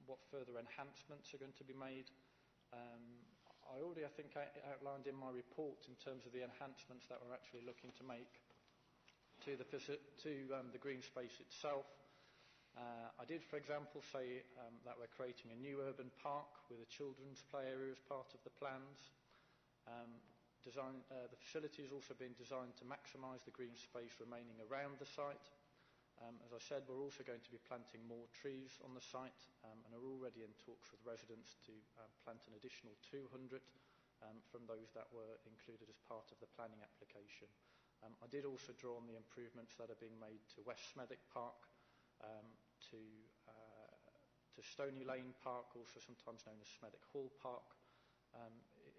what further enhancements are going to be made. I already, I think, outlined in my report in terms of the enhancements that we're actually looking to make to the green space itself. I did, for example, say that we're creating a new urban park with a children's play area as part of the plans. The facility has also been designed to maximise the green space remaining around the site. As I said, we're also going to be planting more trees on the site and are already in talks with residents to plant an additional 200 from those that were included as part of the planning application. I did also draw on the improvements that are being made to West Smethwick Park, to Stony Lane Park, also sometimes known as Smethwick Hall Park,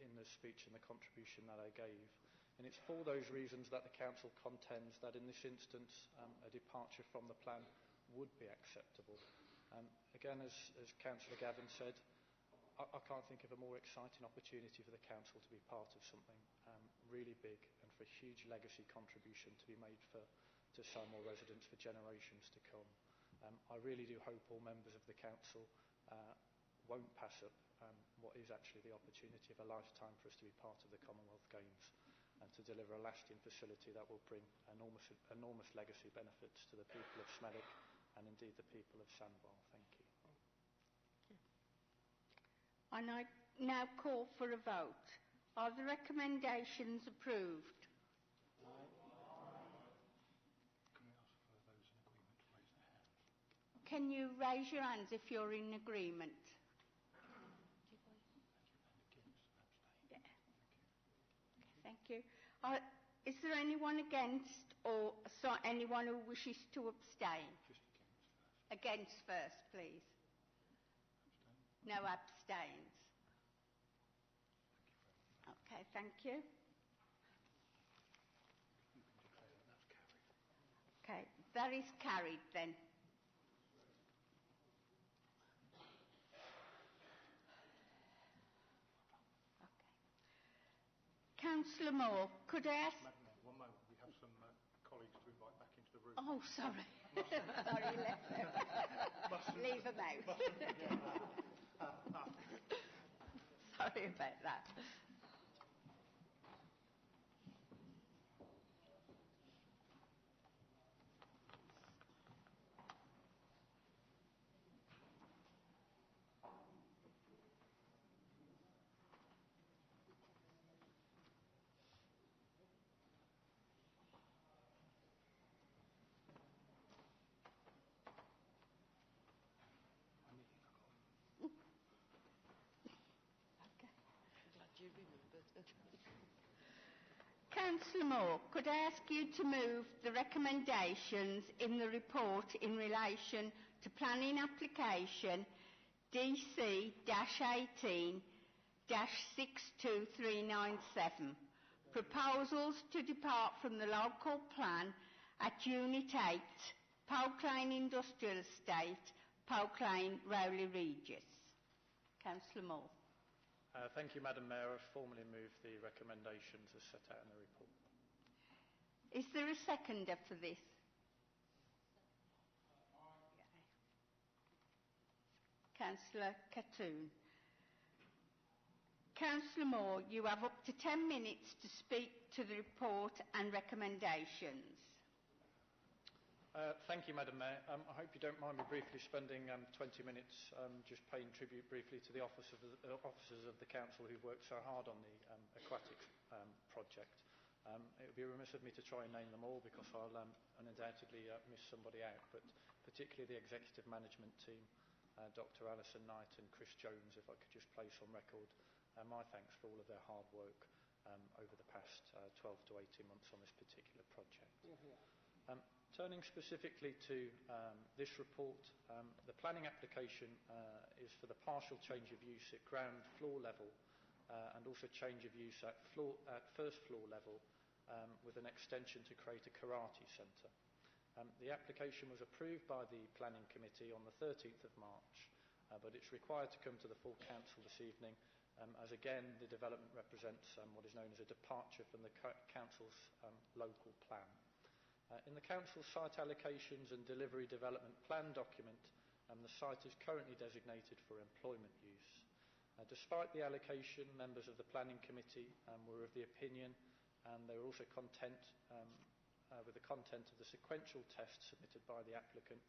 in the speech and the contribution that I gave. And it's for those reasons that the Council contends that in this instance a departure from the plan would be acceptable. Again, as Councillor Gavin said, I can't think of a more exciting opportunity for the Council to be part of something really big and for a huge legacy contribution to be made to Salmore residents for generations to come. I really do hope all members of the Council won't pass up what is actually the opportunity of a lifetime for us to be part of the Commonwealth Games and to deliver a lasting facility that will bring enormous legacy benefits to the people of Smelwick and indeed the people of Sandwell. Thank you. And I now call for a vote. Are the recommendations approved? Can you raise your hands if you're in agreement? Yeah. Thank you. Is there anyone against or anyone who wishes to abstain? Against first, please. No abstains. Okay, thank you. Okay, that is carried then. Councillor Moore, could I ask... Madam Mayor, one moment. We have some colleagues to invite back into the room. Oh, sorry. Sorry, left them. Leave them out. Sorry about that. Councillor Moore, could I ask you to move the recommendations in the report in relation to planning application DC-18-62397, proposals to depart from the local plan at Unit 8, Polk Lane Industrial Estate, Polk Lane, Rowley Regis. Councillor Moore. Thank you, Madam Mayor. I formally move the recommendations as set out in the report. Is there a seconder for this? Councillor Catoon. Councillor Moore, you have up to 10 minutes to speak to the report and recommendations. Thank you, Madam Mayor. I hope you don't mind me briefly spending 20 minutes just paying tribute briefly to the officers of the Council who've worked so hard on the aquatics project. It would be remiss of me to try and name them all because I'll undoubtedly miss somebody out, but particularly the executive management team, Dr. Alison Knight and Chris Jones, if I could just place on record my thanks for all of their hard work over the past 12 to 18 months on this particular project. Turning specifically to this report, the planning application is for the partial change of use at ground floor level and also change of use at first floor level with an extension to create a karate centre. The application was approved by the Planning Committee on the 13th of March, but it's required to come to the full Council this evening as again the development represents what is known as a departure from the Council's local plan. In the Council's site allocations and delivery development plan document, the site is currently designated for employment use. Despite the allocation, members of the Planning Committee were of the opinion, and they were also content with the content of the sequential test submitted by the applicant.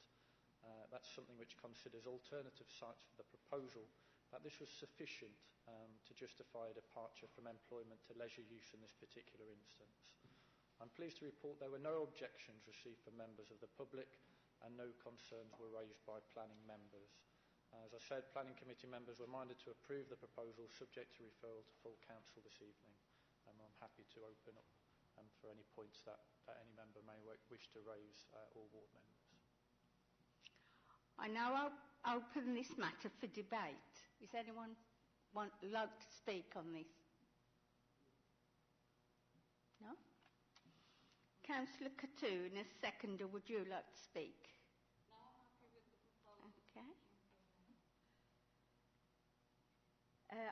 That's something which considers alternative sites for the proposal, that this was sufficient to justify a departure from employment to leisure use in this particular instance. I'm pleased to report there were no objections received from members of the public and no concerns were raised by planning members. As I said, Planning Committee members were minded to approve the proposal subject to referral to full Council this evening. I'm happy to open up for any points that any member may wish to raise or ward members. I now open this matter for debate. Is anyone like to speak on this? No? Councillor Katoon, as seconder, would you like to speak? No, I'm happy with the proposal. Okay.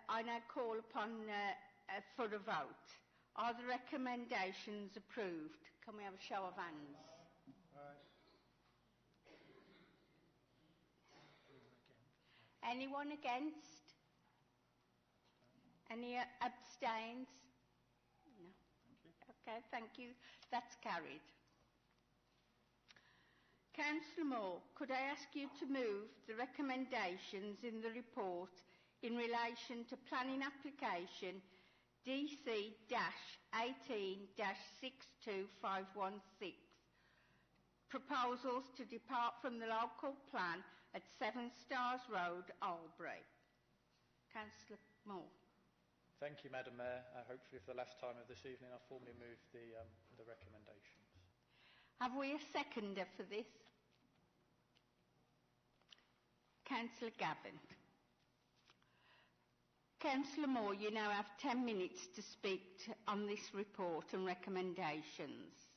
I now call upon for a vote. Are the recommendations approved? Can we have a show of hands? Anyone against? Any abstains? No. Okay, thank you. That's carried. Councillor Moore, could I ask you to move the recommendations in the report in relation to planning application DC-18-62516, proposals to depart from the local plan at 7 Stars Road, Albury? Councillor Moore. Thank you, Madam Mayor. Hopefully for the last time of this evening, I'll formally move the recommendations. Have we a seconder for this? Councillor Gavin. Councillor Moore, you now have 10 minutes to speak on this report and recommendations.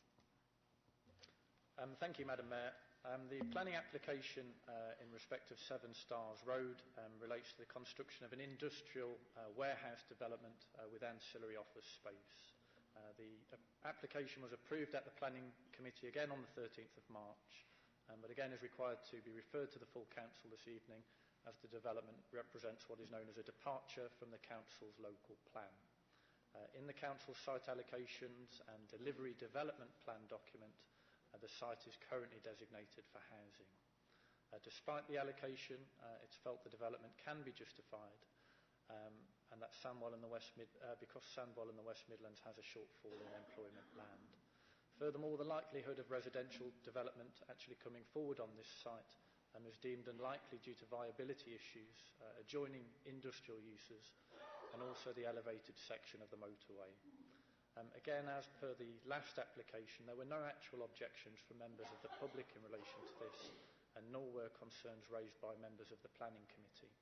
Thank you, Madam Mayor. The planning application in respect of 7 Stars Road relates to the construction of an industrial warehouse development with ancillary office space. The application was approved at the Planning Committee again on the 13th of March, but again is required to be referred to the full Council this evening, as the development represents what is known as a departure from the Council's local plan. In the Council's site allocations and delivery development plan document, the site is currently designated for housing. Despite the allocation, it's felt the development can be justified, and that Sandwell in the because Sandwell in the West Midlands has a shortfall in employment land. Furthermore, the likelihood of residential development actually coming forward on this site is deemed unlikely due to viability issues, adjoining industrial uses, and also the elevated section of the motorway. Again, as per the last application, there were no actual objections from members of the public in relation to this, and nor were concerns raised by members of the Planning Committee.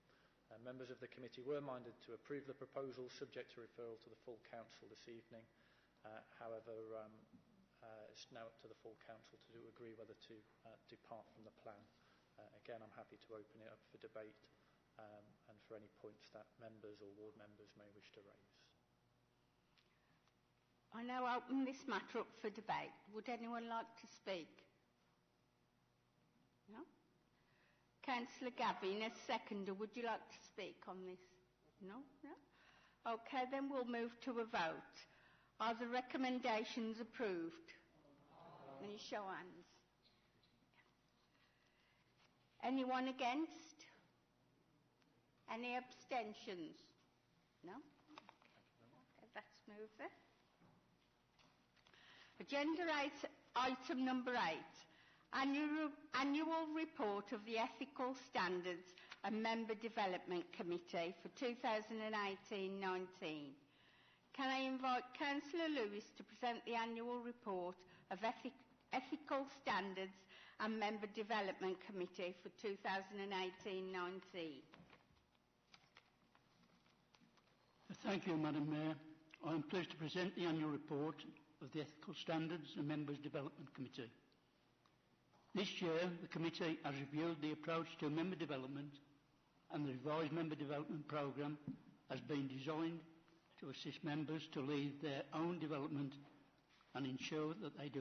Members of the committee were minded to approve the proposal subject to referral to the full Council this evening. However, it's now up to the full Council to agree whether to depart from the plan. Again, I'm happy to open it up for debate and for any points that members or ward members may wish to raise. I now open this matter up for debate. Would anyone like to speak? No? Councillor Gavin, as seconder, would you like to speak on this? No? No? Okay, then we'll move to a vote. Are the recommendations approved? Any show hands? Anyone against? Any abstentions? No? Okay, that's moved then. Agenda item number 8, annual report of the Ethical Standards and Member Development Committee for 2018-19. Can I invite Councillor Lewis to present the annual report of Ethical Standards and Member Development Committee for 2018-19? Thank you, Madam Mayor. I am pleased to present the annual report of the Ethical Standards and Members Development Committee. This year, the committee has reviewed the approach to member development, and the revised member development programme has been designed to assist members to lead their own development and ensure that they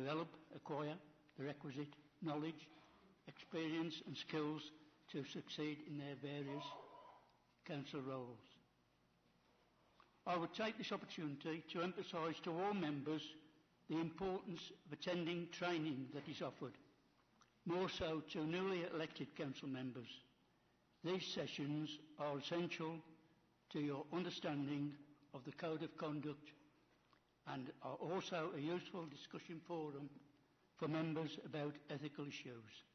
acquire the requisite knowledge, experience and skills to succeed in their various council roles. I would take this opportunity to emphasise to all members the importance of attending training that is offered, more so to newly elected council members. These sessions are essential to your understanding of the Code of Conduct and are also a useful discussion forum for members about ethical issues.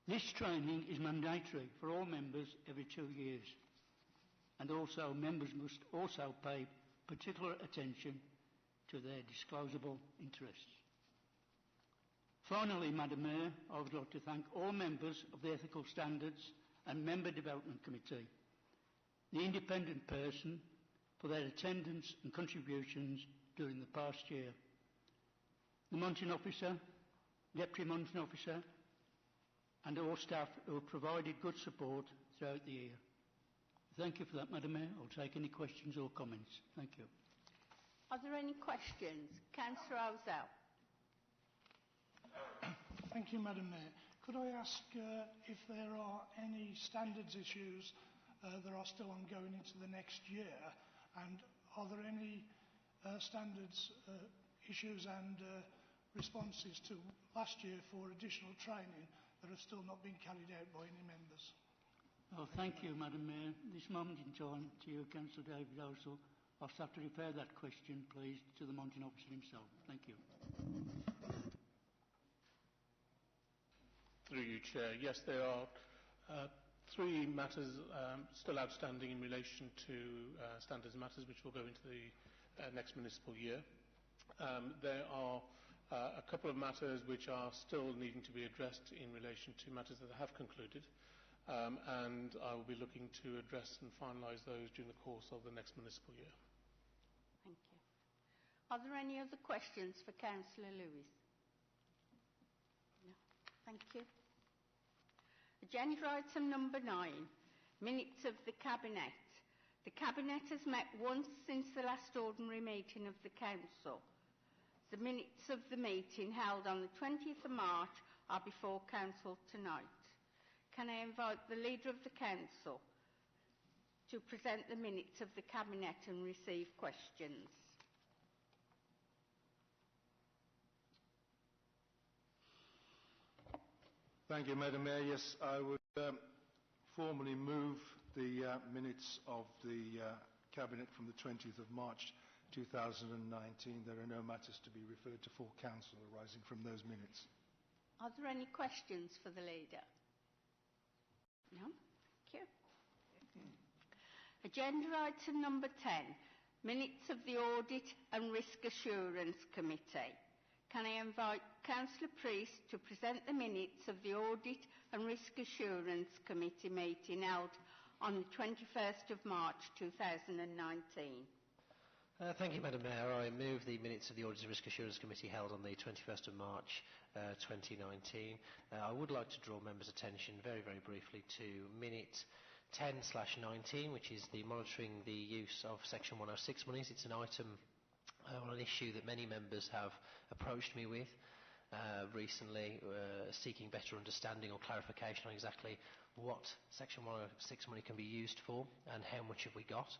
This training is mandatory for all members every 2 years, and also members must also pay particular attention to their disclosable interests. Finally, Madam Mayor, I would like to thank all members of the Ethical Standards and Member Development Committee, the independent person, for their attendance and contributions during the past year. the monitoring officer, deputy monitoring officer, and all staff who have provided good support throughout the year. Thank you for that, Madam Mayor. I'll take any questions or comments. Thank you. Are there any questions? Councillor Ozell. Thank you, Madam Mayor. Could I ask if there are any standards issues that are still ongoing into the next year, and are there any standards issues and responses to last year for additional training that have still not been carried out by any members? Well, thank you, Madam Mayor. This moment in time, to you, Councillor David Owsell, I'll have to refer that question, please, to the monitoring officer himself. Thank you. Through you, Chair. Yes, there are three matters still outstanding in relation to standards matters, which will go into the next municipal year. There are a couple of matters which are still needing to be addressed in relation to matters that have concluded. And I will be looking to address and finalise those during the course of the next municipal year. Thank you. Are there any other questions for Councillor Lewis? No. Thank you. Agenda item number 9, minutes of the Cabinet. The Cabinet has met once since the last ordinary meeting of the Council. The minutes of the meeting held on the 20th of March are before Council tonight. Can I invite the Leader of the Council to present the minutes of the Cabinet and receive questions? Thank you, Madam Mayor. Yes, I would formally move the minutes of the Cabinet from the 20th of March 2019. There are no matters to be referred to full Council arising from those minutes. Are there any questions for the Leader? No? Thank you. Agenda item number 10, minutes of the Audit and Risk Assurance Committee. Can I invite Councillor Priest to present the minutes of the Audit and Risk Assurance Committee meeting held on the 21st of March 2019? Thank you, Madam Mayor. I move the minutes of the Audit and Risk Assurance Committee held on the 21st of March 2019. I would like to draw members' attention very, very briefly to minute 10/19, which is the monitoring the use of Section 106 monies. It's an item on an issue that many members have approached me with recently, seeking better understanding or clarification on exactly what Section 106 money can be used for and how much have we got.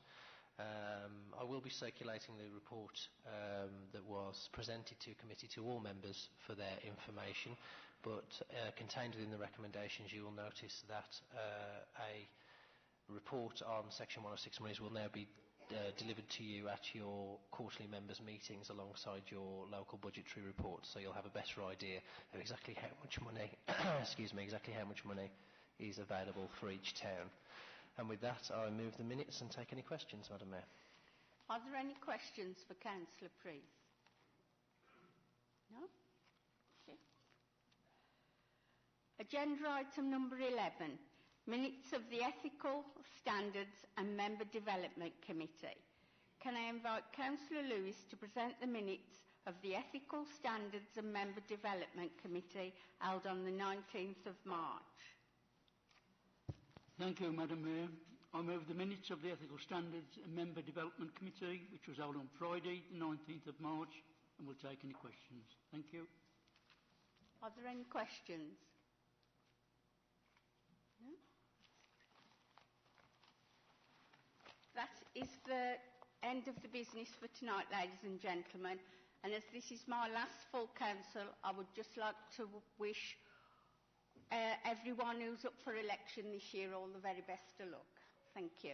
I will be circulating the report that was presented to committee to all members for their information, but contained within the recommendations you will notice that a report on Section 106 monies will now be delivered to you at your quarterly members' meetings alongside your local budgetary report, so you'll have a better idea of exactly how much money exactly how much money is available for each town. And with that, I move the minutes and take any questions, Madam Mayor. Are there any questions for Councillor Priest? No? Okay. Agenda item number 11, minutes of the Ethical Standards and Member Development Committee. Can I invite Councillor Lewis to present the minutes of the Ethical Standards and Member Development Committee held on the 19th of March? Thank you, Madam Mayor. I move the minutes of the Ethical Standards and Member Development Committee, which was held on Friday, the 19th of March, and will take any questions. Thank you. Are there any questions? No? That is the end of the business for tonight, ladies and gentlemen. And as this is my last full council, I would just like to wish everyone who's up for election this year all the very best of luck. Thank you.